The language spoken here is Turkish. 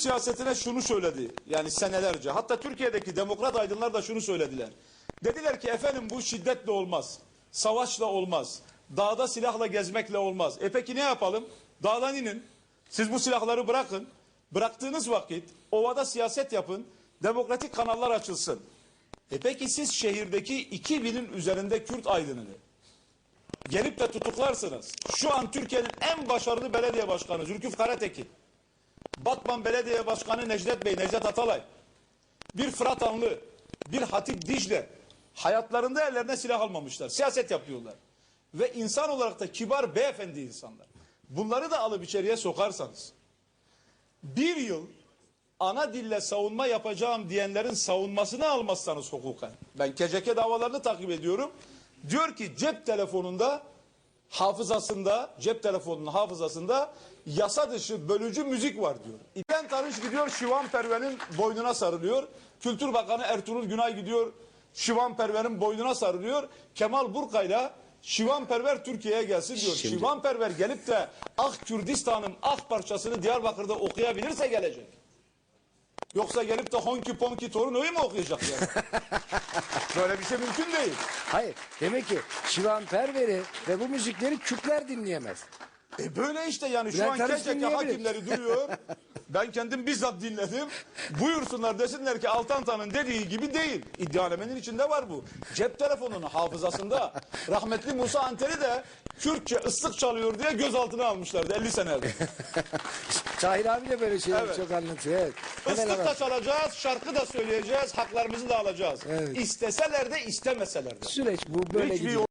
siyasetine şunu söyledi. Yani senelerce. Hatta Türkiye'deki demokrat aydınlar da şunu söylediler. Dediler ki efendim bu şiddetle olmaz. Savaşla olmaz. Dağda silahla gezmekle olmaz. Peki ne yapalım? Dağdan inin. Siz bu silahları bırakın. Bıraktığınız vakit ovada siyaset yapın. Demokratik kanallar açılsın. Peki siz şehirdeki 2000'in üzerinde Kürt aydınını gelip de tutuklarsınız. Şu an Türkiye'nin en başarılı belediye başkanı Zülküf Karatekin, Batman Belediye Başkanı Necdet Bey, Necdet Atalay, bir Fırat Anlı, bir Hatip Dicle hayatlarında ellerine silah almamışlar. Siyaset yapıyorlar. Ve insan olarak da kibar beyefendi insanlar. Bunları da alıp içeriye sokarsanız, bir yıl ana dille savunma yapacağım diyenlerin savunmasını almazsanız hukuken. Ben KCK davalarını takip ediyorum. Diyor ki cep telefonunda hafızasında, cep telefonunun hafızasında yasa dışı bölücü müzik var diyor. İlhan Tanış gidiyor Şivan Perver'in boynuna sarılıyor. Kültür Bakanı Ertuğrul Günay gidiyor Şivan Perver'in boynuna sarılıyor. Kemal Burkay'la Şivan Perver Türkiye'ye gelsin diyor. Şimdi... Şivan Perver gelip de Ah Kürdistan'ın ah parçasını Diyarbakır'da okuyabilirse gelecek. Yoksa gelip de Honki Ponki Torino'yu mu okuyacak yani? Böyle bir şey mümkün değil. Hayır. Demek ki Şivan Perver'i ve bu müzikleri Kürtler dinleyemez. Böyle işte yani şu an KCK hakimleri duruyor. Ben kendim bizzat dinledim. Buyursunlar desinler ki Altantan'ın dediği gibi değil. İddianamenin içinde var bu. Cep telefonunun hafızasında rahmetli Musa Anteri de Kürtçe ıslık çalıyor diye gözaltına almışlardı 50 sene evvel. Tahir abi de böyle şeyler Evet. çok anlatıyor. Evet. Islık da çalacağız, şarkı da söyleyeceğiz, haklarımızı da alacağız. Evet. İsteseler de istemeseler de. Süreç bu böyle Hiçbir gidiyor.